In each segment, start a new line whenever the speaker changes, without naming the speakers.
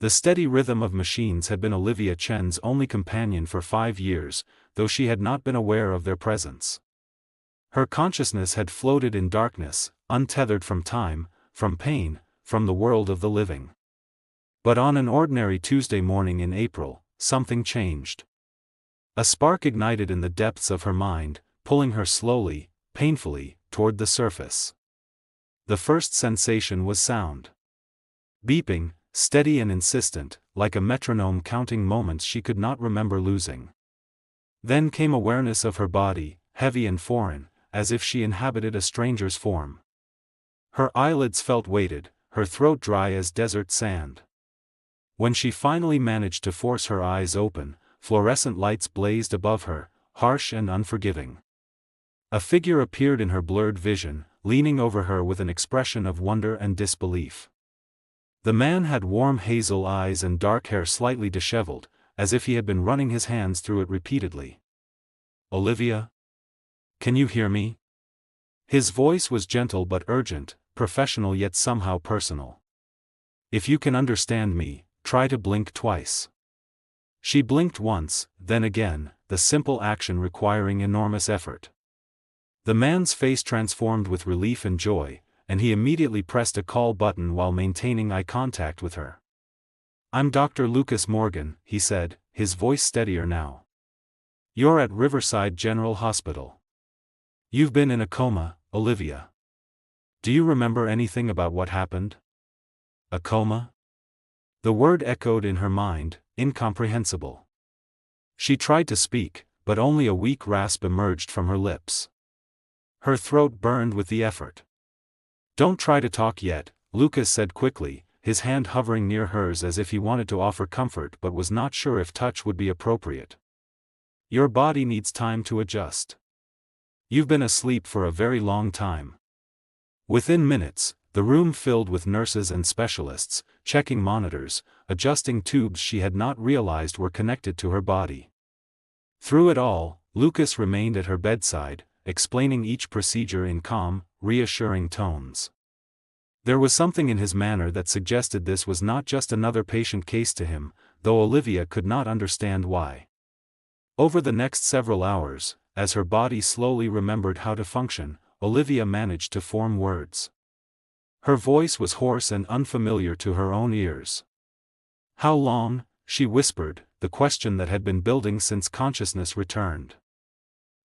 The steady rhythm of machines had been Olivia Chen's only companion for 5 years, though she had not been aware of their presence. Her consciousness had floated in darkness, untethered from time, from pain, from the world of the living. But on an ordinary Tuesday morning in April, something changed. A spark ignited in the depths of her mind, pulling her slowly, painfully, toward the surface. The first sensation was sound. Beeping, steady and insistent, like a metronome counting moments she could not remember losing. Then came awareness of her body, heavy and foreign, as if she inhabited a stranger's form. Her eyelids felt weighted, her throat dry as desert sand. When she finally managed to force her eyes open, fluorescent lights blazed above her, harsh and unforgiving. A figure appeared in her blurred vision, leaning over her with an expression of wonder and disbelief. The man had warm hazel eyes and dark hair slightly disheveled, as if he had been running his hands through it repeatedly. "Olivia? Can you hear me?" His voice was gentle but urgent, professional yet somehow personal. "If you can understand me, try to blink twice." She blinked once, then again, the simple action requiring enormous effort. The man's face transformed with relief and joy, and he immediately pressed a call button while maintaining eye contact with her. "I'm Dr. Lucas Morgan," he said, his voice steadier now. "You're at Riverside General Hospital. You've been in a coma, Olivia. Do you remember anything about what happened?" A coma? The word echoed in her mind, incomprehensible. She tried to speak, but only a weak rasp emerged from her lips. Her throat burned with the effort. "Don't try to talk yet," Lucas said quickly, his hand hovering near hers as if he wanted to offer comfort but was not sure if touch would be appropriate. "Your body needs time to adjust. You've been asleep for a very long time." Within minutes, the room filled with nurses and specialists, checking monitors, adjusting tubes she had not realized were connected to her body. Through it all, Lucas remained at her bedside, explaining each procedure in calm, reassuring tones. There was something in his manner that suggested this was not just another patient case to him, though Olivia could not understand why. Over the next several hours, as her body slowly remembered how to function, Olivia managed to form words. Her voice was hoarse and unfamiliar to her own ears. "How long?" she whispered, the question that had been building since consciousness returned.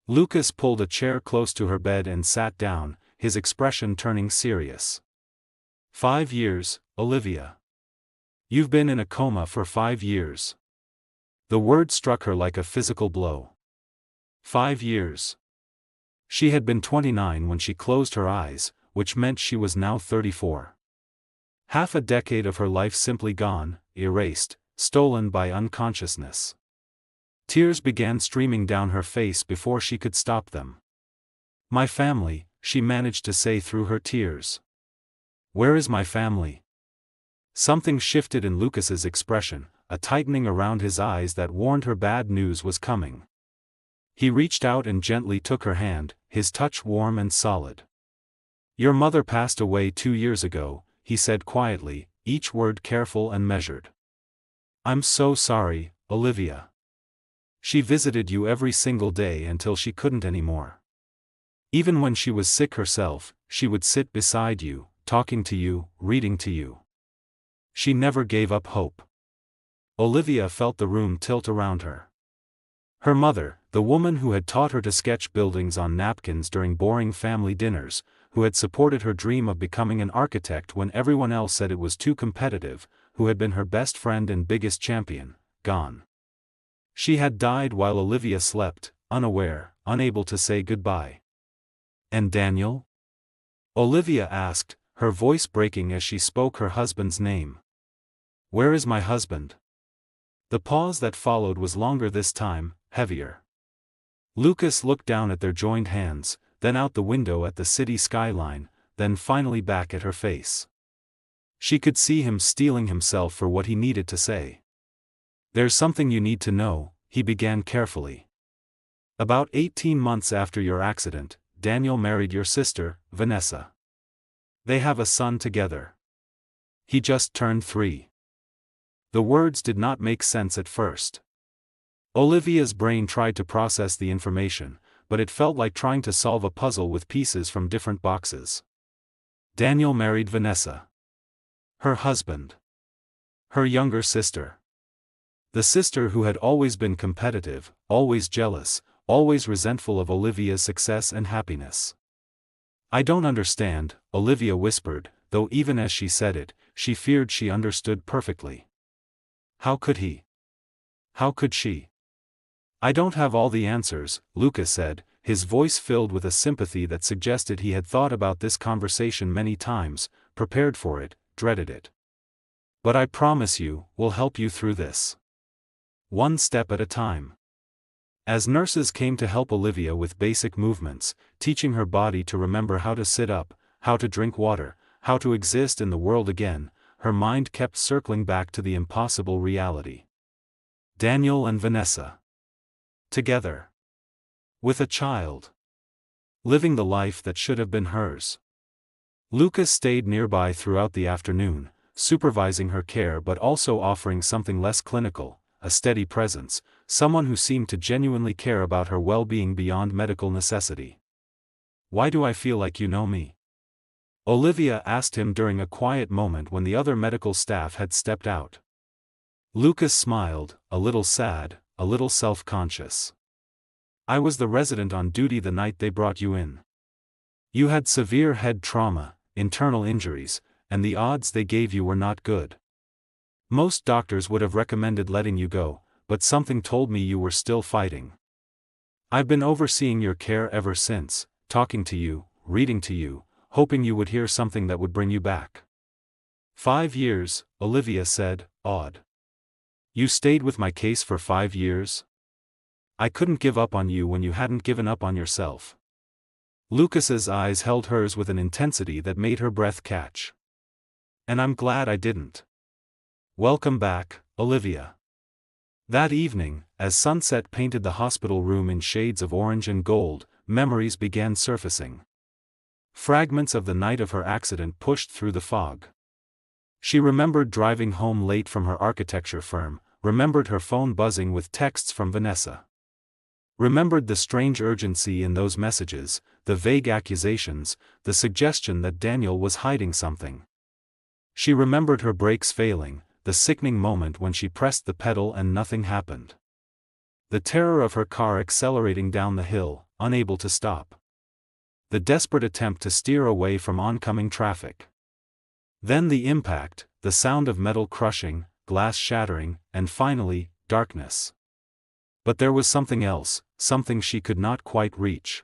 Lucas pulled a chair close to her bed and sat down, his expression turning serious. 5 years, Olivia. You've been in a coma for 5 years." The word struck her like a physical blow. 5 years. She had been 29 when she closed her eyes, which meant she was now 34. Half a decade of her life simply gone, erased, stolen by unconsciousness. Tears began streaming down her face before she could stop them. "My family," she managed to say through her tears. "Where is my family?" Something shifted in Lucas's expression, a tightening around his eyes that warned her bad news was coming. He reached out and gently took her hand, his touch warm and solid. "Your mother passed away 2 years ago," he said quietly, each word careful and measured. "I'm so sorry, Olivia. She visited you every single day until she couldn't anymore. Even when she was sick herself, she would sit beside you, talking to you, reading to you. She never gave up hope." Olivia felt the room tilt around her. Her mother, the woman who had taught her to sketch buildings on napkins during boring family dinners, who had supported her dream of becoming an architect when everyone else said it was too competitive, who had been her best friend and biggest champion, gone. She had died while Olivia slept, unaware, unable to say goodbye. "And Daniel?" Olivia asked, her voice breaking as she spoke her husband's name. "Where is my husband?" The pause that followed was longer this time, heavier. Lucas looked down at their joined hands, then out the window at the city skyline, then finally back at her face. She could see him steeling himself for what he needed to say. "There's something you need to know," he began carefully. "About 18 months after your accident, Daniel married your sister, Vanessa. They have a son together. He just turned 3. The words did not make sense at first. Olivia's brain tried to process the information, but it felt like trying to solve a puzzle with pieces from different boxes. Daniel married Vanessa. Her husband. Her younger sister. The sister who had always been competitive, always jealous, always resentful of Olivia's success and happiness. "I don't understand," Olivia whispered, though even as she said it, she feared she understood perfectly. How could he? How could she? "I don't have all the answers," Lucas said, his voice filled with a sympathy that suggested he had thought about this conversation many times, prepared for it, dreaded it. "But I promise you, we'll help you through this. One step at a time." As nurses came to help Olivia with basic movements, teaching her body to remember how to sit up, how to drink water, how to exist in the world again, her mind kept circling back to the impossible reality. Daniel and Vanessa. Together. With a child. Living the life that should have been hers. Lucas stayed nearby throughout the afternoon, supervising her care but also offering something less clinical, a steady presence, someone who seemed to genuinely care about her well-being beyond medical necessity. "Why do I feel like you know me?" Olivia asked him during a quiet moment when the other medical staff had stepped out. Lucas smiled, a little sad, a little self-conscious. "I was the resident on duty the night they brought you in. You had severe head trauma, internal injuries, and the odds they gave you were not good. Most doctors would have recommended letting you go, but something told me you were still fighting. I've been overseeing your care ever since, talking to you, reading to you, hoping you would hear something that would bring you back." 5 years, Olivia said, awed. "You stayed with my case for 5 years? I couldn't give up on you when you hadn't given up on yourself." Lucas's eyes held hers with an intensity that made her breath catch. "And I'm glad I didn't. Welcome back, Olivia." That evening, as sunset painted the hospital room in shades of orange and gold, memories began surfacing. Fragments of the night of her accident pushed through the fog. She remembered driving home late from her architecture firm, remembered her phone buzzing with texts from Vanessa. Remembered the strange urgency in those messages, the vague accusations, the suggestion that Daniel was hiding something. She remembered her brakes failing, the sickening moment when she pressed the pedal and nothing happened. The terror of her car accelerating down the hill, unable to stop. The desperate attempt to steer away from oncoming traffic. Then the impact, the sound of metal crushing, glass shattering, and finally, darkness. But there was something else, something she could not quite reach.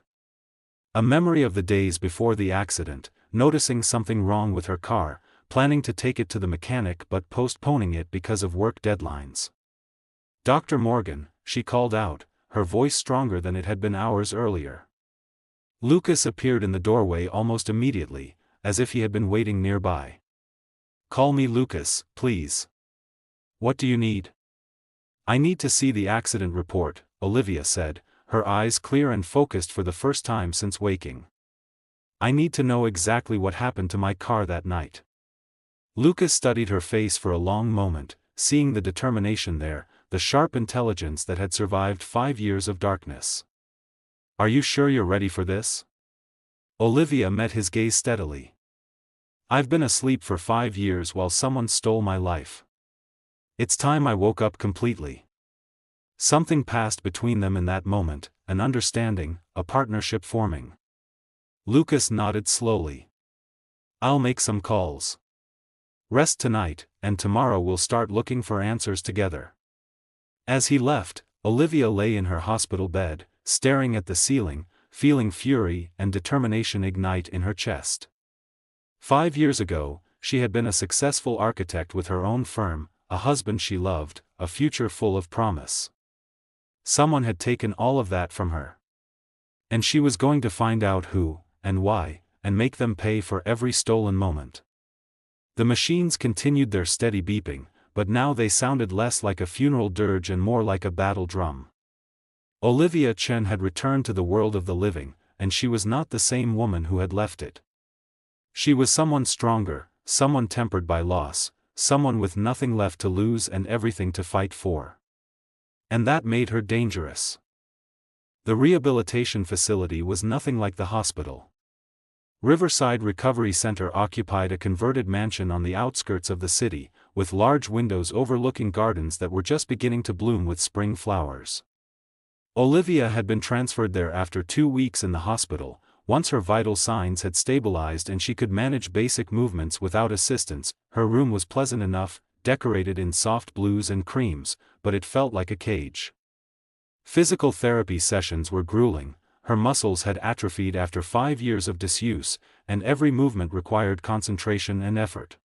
A memory of the days before the accident, noticing something wrong with her car, planning to take it to the mechanic but postponing it because of work deadlines. "Dr. Morgan," she called out, her voice stronger than it had been hours earlier. Lucas appeared in the doorway almost immediately, as if he had been waiting nearby. "Call me Lucas, please." "What do you need?" "I need to see the accident report," Olivia said, her eyes clear and focused for the first time since waking. "I need to know exactly what happened to my car that night." Lucas studied her face for a long moment, seeing the determination there, the sharp intelligence that had survived 5 years of darkness. "Are you sure you're ready for this?" Olivia met his gaze steadily. "I've been asleep for 5 years while someone stole my life. It's time I woke up completely." Something passed between them in that moment, an understanding, a partnership forming. Lucas nodded slowly. "I'll make some calls. Rest tonight, and tomorrow we'll start looking for answers together." As he left, Olivia lay in her hospital bed, staring at the ceiling, feeling fury and determination ignite in her chest. 5 years ago, she had been a successful architect with her own firm, a husband she loved, a future full of promise. Someone had taken all of that from her. And she was going to find out who, and why, and make them pay for every stolen moment. The machines continued their steady beeping, but now they sounded less like a funeral dirge and more like a battle drum. Olivia Chen had returned to the world of the living, and she was not the same woman who had left it. She was someone stronger, someone tempered by loss, someone with nothing left to lose and everything to fight for. And that made her dangerous. The rehabilitation facility was nothing like the hospital. Riverside Recovery Center occupied a converted mansion on the outskirts of the city, with large windows overlooking gardens that were just beginning to bloom with spring flowers. Olivia had been transferred there after 2 weeks in the hospital. Once her vital signs had stabilized and she could manage basic movements without assistance. Her room was pleasant enough, decorated in soft blues and creams, but it felt like a cage. Physical therapy sessions were grueling. Her muscles had atrophied after 5 years of disuse, and every movement required concentration and effort.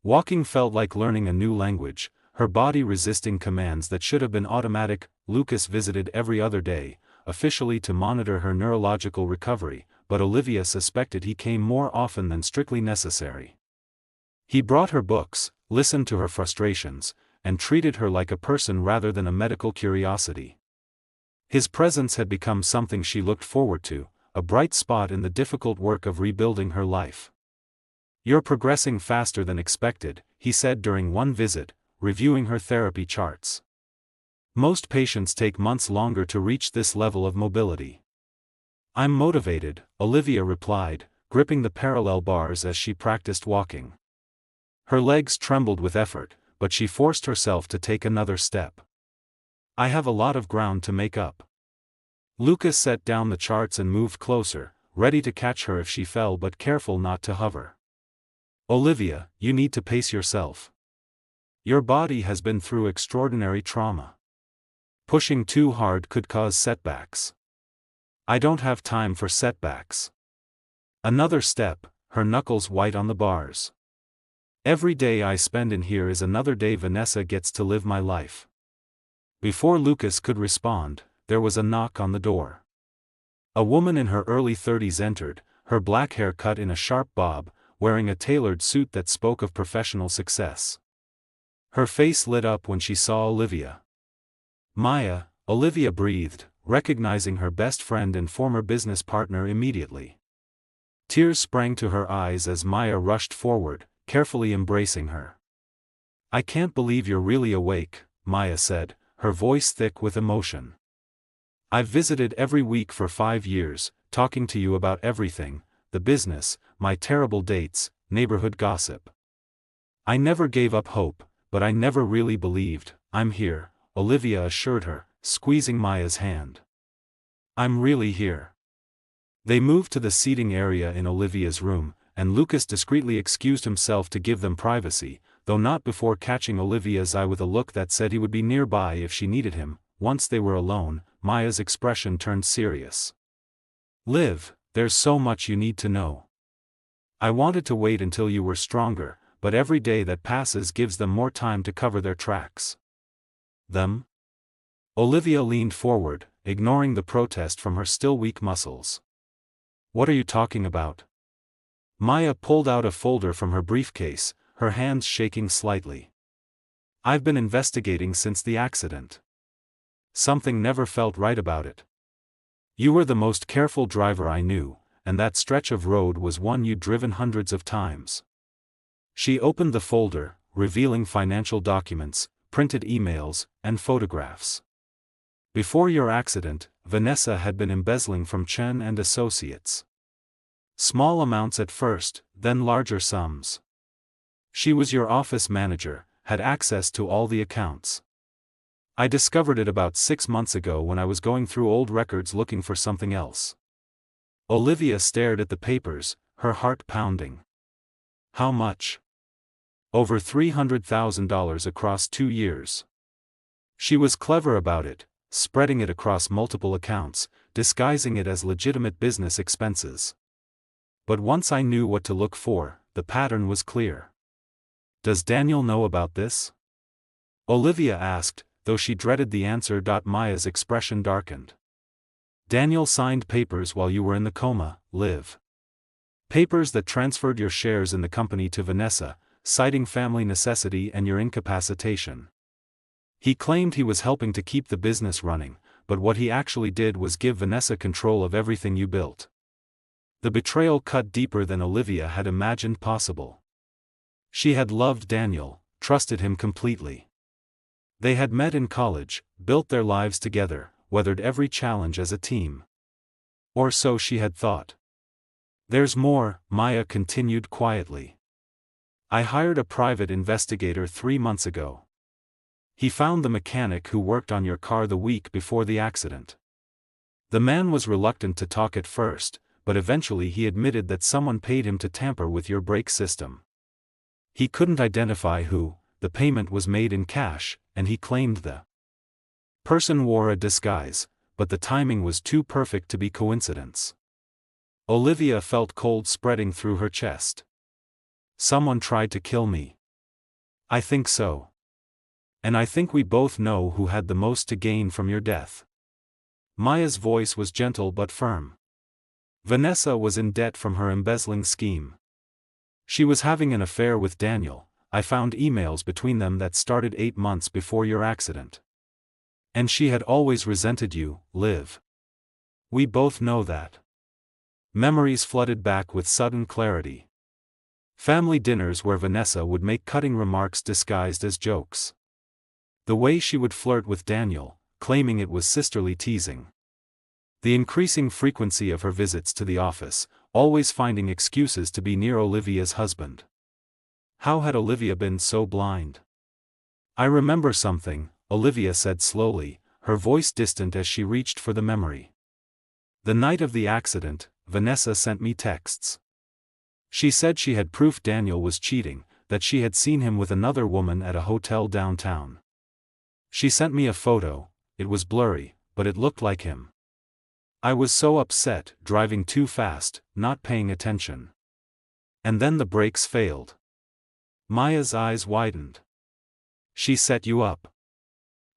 Walking felt like learning a new language, her body resisting commands that should have been automatic. Lucas visited every other day, officially to monitor her neurological recovery, but Olivia suspected he came more often than strictly necessary. He brought her books, listened to her frustrations, and treated her like a person rather than a medical curiosity. His presence had become something she looked forward to, a bright spot in the difficult work of rebuilding her life. "You're progressing faster than expected," he said during one visit, reviewing her therapy charts. "Most patients take months longer to reach this level of mobility." "I'm motivated," Olivia replied, gripping the parallel bars as she practiced walking. Her legs trembled with effort, but she forced herself to take another step. "I have a lot of ground to make up." Lucas set down the charts and moved closer, ready to catch her if she fell but careful not to hover. "Olivia, you need to pace yourself. Your body has been through extraordinary trauma. Pushing too hard could cause setbacks." "I don't have time for setbacks." Another step, her knuckles white on the bars. "Every day I spend in here is another day Vanessa gets to live my life." Before Lucas could respond, there was a knock on the door. A woman in her early 30s entered, her black hair cut in a sharp bob, wearing a tailored suit that spoke of professional success. Her face lit up when she saw Olivia. "Maya," Olivia breathed, recognizing her best friend and former business partner immediately. Tears sprang to her eyes as Maya rushed forward, carefully embracing her. "I can't believe you're really awake," Maya said, her voice thick with emotion. "I've visited every week for 5 years, talking to you about everything, the business, my terrible dates, neighborhood gossip. I never gave up hope, but I never really believed. I'm here," Olivia assured her, squeezing Maya's hand. "I'm really here." They moved to the seating area in Olivia's room, and Lucas discreetly excused himself to give them privacy, though not before catching Olivia's eye with a look that said he would be nearby if she needed him. Once they were alone, Maya's expression turned serious. "Liv, there's so much you need to know. I wanted to wait until you were stronger, but every day that passes gives them more time to cover their tracks." "Them?" Olivia leaned forward, ignoring the protest from her still weak muscles. "What are you talking about?" Maya pulled out a folder from her briefcase, her hands shaking slightly. "I've been investigating since the accident. Something never felt right about it. You were the most careful driver I knew, and that stretch of road was one you'd driven hundreds of times." She opened the folder, revealing financial documents, printed emails, and photographs. "Before your accident, Vanessa had been embezzling from Chen and Associates. Small amounts at first, then larger sums. She was your office manager, had access to all the accounts. I discovered it about 6 months ago when I was going through old records looking for something else." Olivia stared at the papers, her heart pounding. "How much?" "Over $300,000 across 2 years. She was clever about it, spreading it across multiple accounts, disguising it as legitimate business expenses. But once I knew what to look for, the pattern was clear." "Does Daniel know about this?" Olivia asked, though she dreaded the answer. Maya's expression darkened. "Daniel signed papers while you were in the coma, Liv. Papers that transferred your shares in the company to Vanessa, citing family necessity and your incapacitation. He claimed he was helping to keep the business running, but what he actually did was give Vanessa control of everything you built." The betrayal cut deeper than Olivia had imagined possible. She had loved Daniel, trusted him completely. They had met in college, built their lives together, weathered every challenge as a team. Or so she had thought. There's more, Maya continued quietly. I hired a private investigator 3 months ago. He found the mechanic who worked on your car the week before the accident. The man was reluctant to talk at first, but eventually he admitted that someone paid him to tamper with your brake system. He couldn't identify who. The payment was made in cash, and he claimed the person wore a disguise, but the timing was too perfect to be coincidence. Olivia felt cold spreading through her chest. Someone tried to kill me. I think so. And I think we both know who had the most to gain from your death. Maya's voice was gentle but firm. Vanessa was in debt from her embezzling scheme. She was having an affair with Daniel. I found emails between them that started 8 months before your accident. And she had always resented you, Liv. We both know that. Memories flooded back with sudden clarity. Family dinners where Vanessa would make cutting remarks disguised as jokes. The way she would flirt with Daniel, claiming it was sisterly teasing. The increasing frequency of her visits to the office, always finding excuses to be near Olivia's husband. How had Olivia been so blind? I remember something, Olivia said slowly, her voice distant as she reached for the memory. The night of the accident, Vanessa sent me texts. She said she had proof Daniel was cheating, that she had seen him with another woman at a hotel downtown. She sent me a photo. It was blurry, but it looked like him. I was so upset, driving too fast, not paying attention. And then the brakes failed. Maya's eyes widened. She set you up.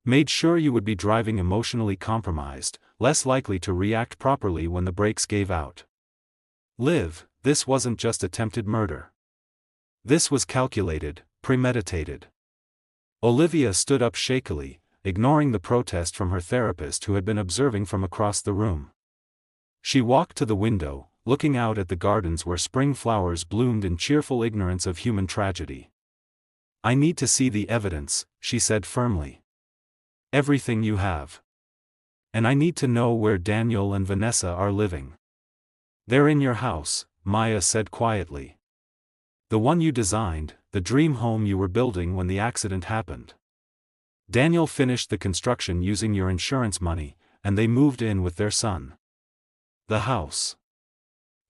Made sure you would be driving emotionally compromised, less likely to react properly when the brakes gave out. Liv, this wasn't just attempted murder. This was calculated, premeditated. Olivia stood up shakily, ignoring the protest from her therapist who had been observing from across the room. She walked to the window, looking out at the gardens where spring flowers bloomed in cheerful ignorance of human tragedy. I need to see the evidence, she said firmly. Everything you have. And I need to know where Daniel and Vanessa are living. They're in your house, Maya said quietly. The one you designed, the dream home you were building when the accident happened. Daniel finished the construction using your insurance money, and they moved in with their son. The house.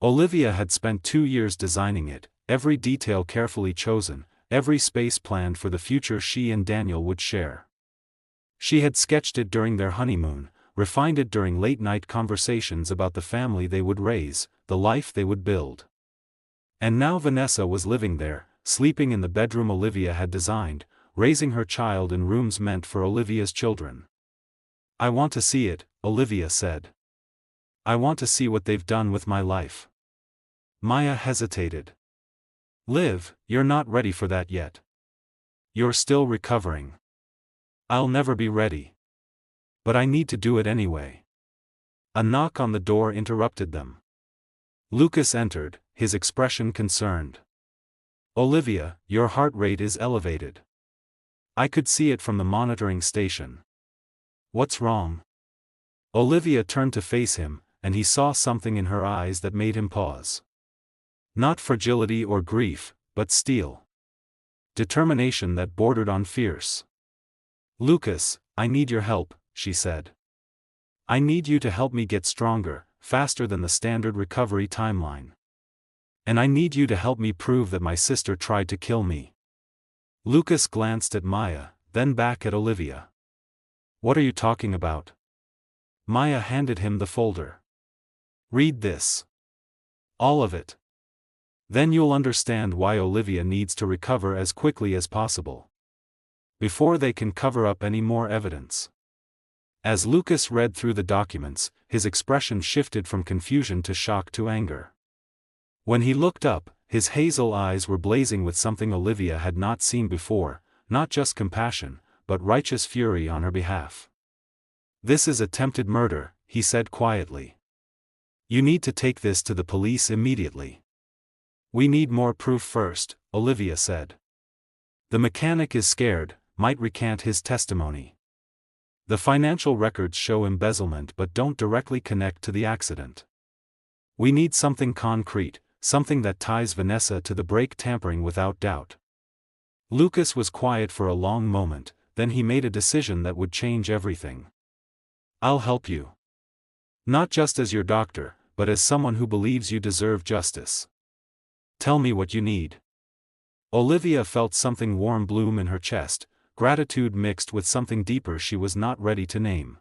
Olivia had spent 2 years designing it, every detail carefully chosen, every space planned for the future she and Daniel would share. She had sketched it during their honeymoon, refined it during late-night conversations about the family they would raise, the life they would build. And now Vanessa was living there, sleeping in the bedroom Olivia had designed, raising her child in rooms meant for Olivia's children. I want to see it, Olivia said. I want to see what they've done with my life. Maya hesitated. Liv, you're not ready for that yet. You're still recovering. I'll never be ready. But I need to do it anyway. A knock on the door interrupted them. Lucas entered, his expression concerned. Olivia, your heart rate is elevated. I could see it from the monitoring station. What's wrong? Olivia turned to face him, and he saw something in her eyes that made him pause. Not fragility or grief, but steel. Determination that bordered on fierce. Lucas, I need your help, she said. I need you to help me get stronger, faster than the standard recovery timeline. And I need you to help me prove that my sister tried to kill me. Lucas glanced at Maya, then back at Olivia. What are you talking about? Maya handed him the folder. Read this. All of it. Then you'll understand why Olivia needs to recover as quickly as possible. Before they can cover up any more evidence. As Lucas read through the documents, his expression shifted from confusion to shock to anger. When he looked up, his hazel eyes were blazing with something Olivia had not seen before, not just compassion, but righteous fury on her behalf. This is attempted murder, he said quietly. You need to take this to the police immediately. We need more proof first, Olivia said. The mechanic is scared, might recant his testimony. The financial records show embezzlement but don't directly connect to the accident. We need something concrete, something that ties Vanessa to the brake tampering without doubt. Lucas was quiet for a long moment, then he made a decision that would change everything. I'll help you. Not just as your doctor, but as someone who believes you deserve justice. Tell me what you need. Olivia felt something warm bloom in her chest, gratitude mixed with something deeper she was not ready to name.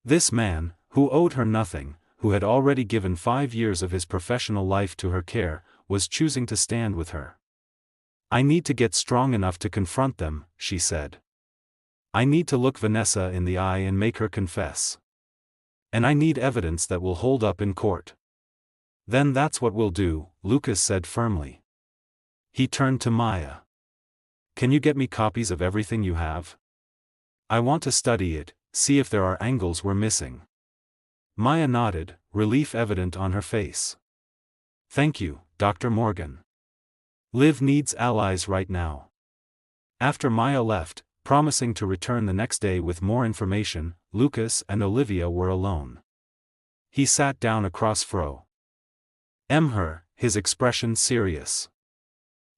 This man, who owed her nothing, who had already given 5 years of his professional life to her care, was choosing to stand with her. I need to get strong enough to confront them, she said. I need to look Vanessa in the eye and make her confess. And I need evidence that will hold up in court. Then that's what we'll do, Lucas said firmly. He turned to Maya. Can you get me copies of everything you have? I want to study it, see if there are angles we're missing. Maya nodded, relief evident on her face. Thank you, Dr. Morgan. Liv needs allies right now. After Maya left, promising to return the next day with more information, Lucas and Olivia were alone. He sat down across Fro. Her, his expression serious.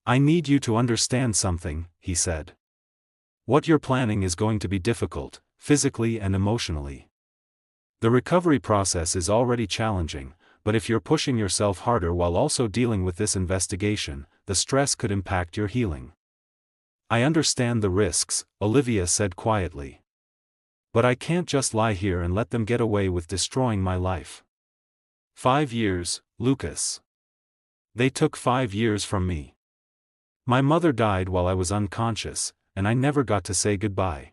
I need you to understand something, he said. What you're planning is going to be difficult, physically and emotionally. The recovery process is already challenging, but if you're pushing yourself harder while also dealing with this investigation, the stress could impact your healing. I understand the risks, Olivia said quietly. But I can't just lie here and let them get away with destroying my life. 5 years, Lucas. They took 5 years from me. My mother died while I was unconscious, and I never got to say goodbye.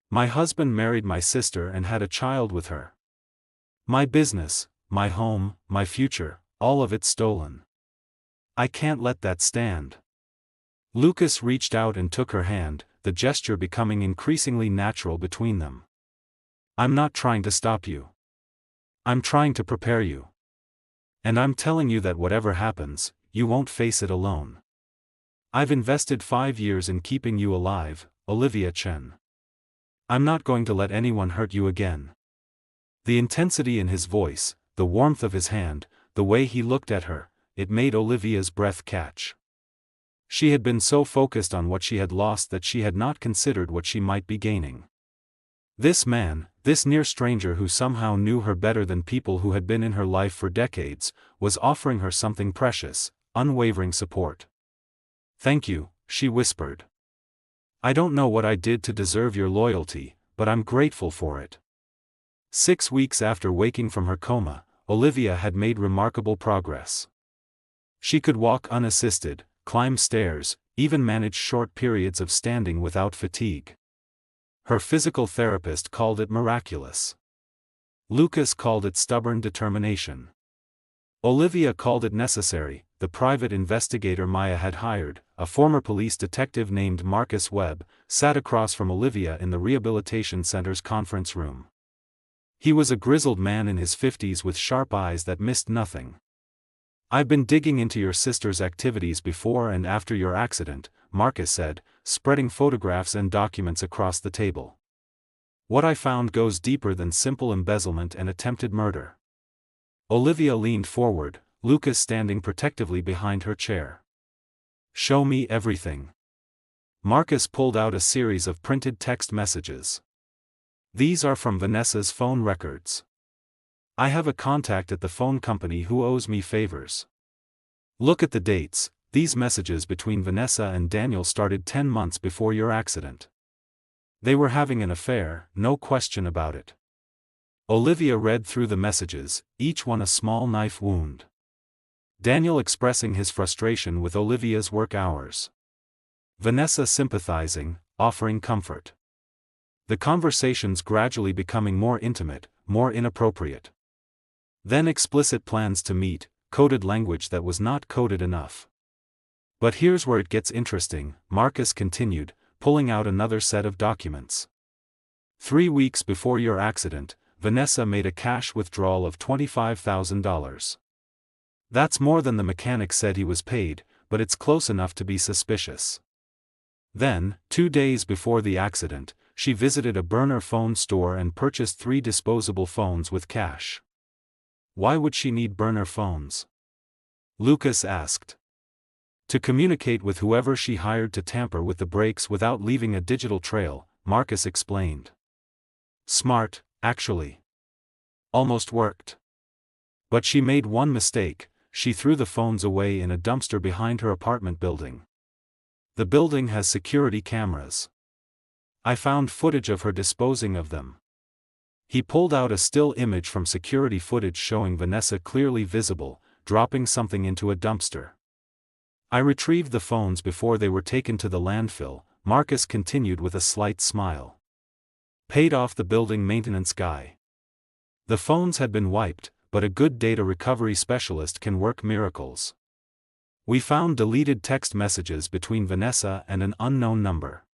My husband married my sister and had a child with her. My business, my home, my future, all of it stolen. I can't let that stand. Lucas reached out and took her hand, the gesture becoming increasingly natural between them. I'm not trying to stop you. I'm trying to prepare you. And I'm telling you that whatever happens, you won't face it alone. I've invested 5 years in keeping you alive, Olivia Chen. I'm not going to let anyone hurt you again. The intensity in his voice, the warmth of his hand, the way he looked at her, it made Olivia's breath catch. She had been so focused on what she had lost that she had not considered what she might be gaining. This man, this near stranger who somehow knew her better than people who had been in her life for decades, was offering her something precious, unwavering support. Thank you, she whispered. I don't know what I did to deserve your loyalty, but I'm grateful for it. 6 weeks after waking from her coma, Olivia had made remarkable progress. She could walk unassisted, climb stairs, even manage short periods of standing without fatigue. Her physical therapist called it miraculous. Lucas called it stubborn determination. Olivia called it necessary. The private investigator Maya had hired, a former police detective named Marcus Webb, sat across from Olivia in the rehabilitation center's conference room. He was a grizzled man in his 50s with sharp eyes that missed nothing. I've been digging into your sister's activities before and after your accident, Marcus said, spreading photographs and documents across the table. What I found goes deeper than simple embezzlement and attempted murder. Olivia leaned forward, Lucas standing protectively behind her chair. Show me everything. Marcus pulled out a series of printed text messages. These are from Vanessa's phone records. I have a contact at the phone company who owes me favors. Look at the dates. These messages between Vanessa and Daniel started 10 months before your accident. They were having an affair, no question about it. Olivia read through the messages, each one a small knife wound. Daniel expressing his frustration with Olivia's work hours. Vanessa sympathizing, offering comfort. The conversations gradually becoming more intimate, more inappropriate. Then explicit plans to meet, coded language that was not coded enough. But here's where it gets interesting, Marcus continued, pulling out another set of documents. 3 weeks before your accident, Vanessa made a cash withdrawal of $25,000. That's more than the mechanic said he was paid, but it's close enough to be suspicious. Then, 2 days before the accident, she visited a burner phone store and purchased 3 disposable phones with cash. Why would she need burner phones? Lucas asked. To communicate with whoever she hired to tamper with the brakes without leaving a digital trail, Marcus explained. Smart, actually. Almost worked. But she made one mistake: she threw the phones away in a dumpster behind her apartment building. The building has security cameras. I found footage of her disposing of them. He pulled out a still image from security footage showing Vanessa clearly visible, dropping something into a dumpster. I retrieved the phones before they were taken to the landfill, Marcus continued with a slight smile. Paid off the building maintenance guy. The phones had been wiped, but a good data recovery specialist can work miracles. We found deleted text messages between Vanessa and an unknown number.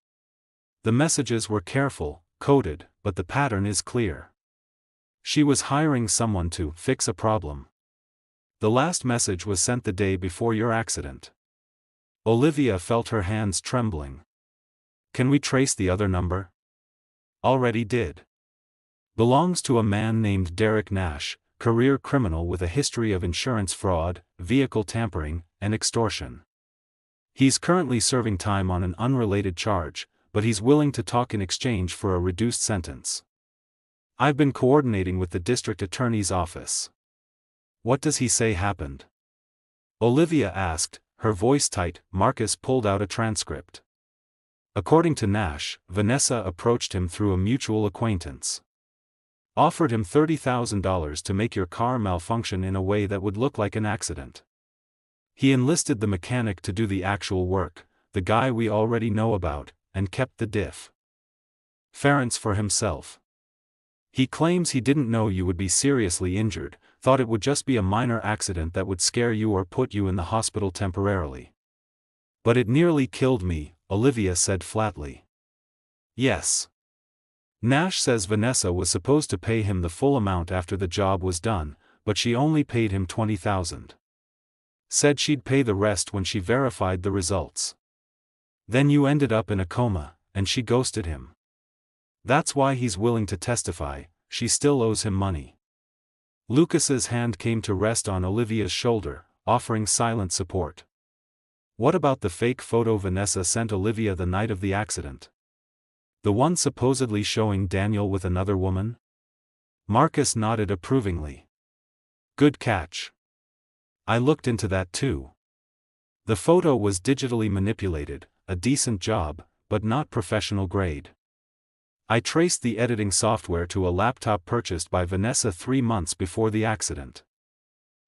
The messages were careful, coded, but the pattern is clear. She was hiring someone to fix a problem. The last message was sent the day before your accident. Olivia felt her hands trembling. Can we trace the other number? Already did. Belongs to a man named Derek Nash, career criminal with a history of insurance fraud, vehicle tampering, and extortion. He's currently serving time on an unrelated charge, but he's willing to talk in exchange for a reduced sentence. I've been coordinating with the district attorney's office. What does he say happened? Olivia asked, her voice tight. Marcus pulled out a transcript. According to Nash, Vanessa approached him through a mutual acquaintance. Offered him $30,000 to make your car malfunction in a way that would look like an accident. He enlisted the mechanic to do the actual work, the guy we already know about, and kept the difference for himself. He claims he didn't know you would be seriously injured, thought it would just be a minor accident that would scare you or put you in the hospital temporarily. But it nearly killed me, Olivia said flatly. Yes. Nash says Vanessa was supposed to pay him the full amount after the job was done, but she only paid him $20,000. Said she'd pay the rest when she verified the results. Then you ended up in a coma, and she ghosted him. That's why he's willing to testify, she still owes him money. Lucas's hand came to rest on Olivia's shoulder, offering silent support. What about the fake photo Vanessa sent Olivia the night of the accident? The one supposedly showing Daniel with another woman? Marcus nodded approvingly. Good catch. I looked into that too. The photo was digitally manipulated, a decent job, but not professional grade. I traced the editing software to a laptop purchased by Vanessa 3 months before the accident.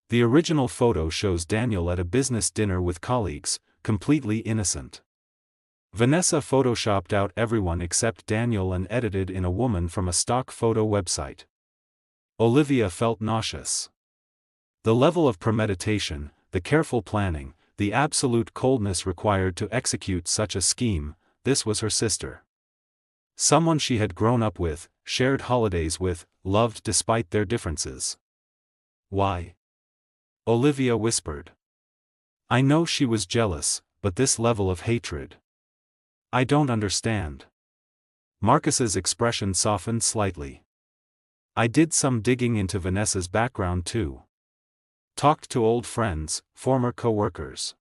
The original photo shows Daniel at a business dinner with colleagues, completely innocent. Vanessa photoshopped out everyone except Daniel and edited in a woman from a stock photo website. Olivia felt nauseous. The level of premeditation, the careful planning, the absolute coldness required to execute such a scheme, this was her sister. Someone she had grown up with, shared holidays with, loved despite their differences. Why? Olivia whispered. I know she was jealous, but this level of hatred. I don't understand. Marcus's expression softened slightly. I did some digging into Vanessa's background too. Talked to old friends, former co-workers.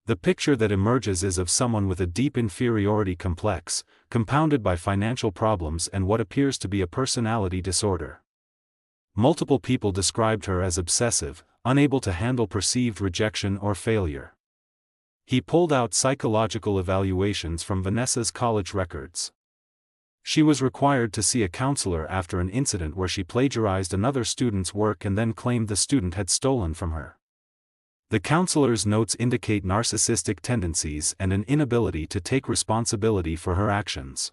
The picture that emerges is of someone with a deep inferiority complex, compounded by financial problems and what appears to be a personality disorder. Multiple people described her as obsessive, unable to handle perceived rejection or failure. He pulled out psychological evaluations from Vanessa's college records. She was required to see a counselor after an incident where she plagiarized another student's work and then claimed the student had stolen from her. The counselor's notes indicate narcissistic tendencies and an inability to take responsibility for her actions.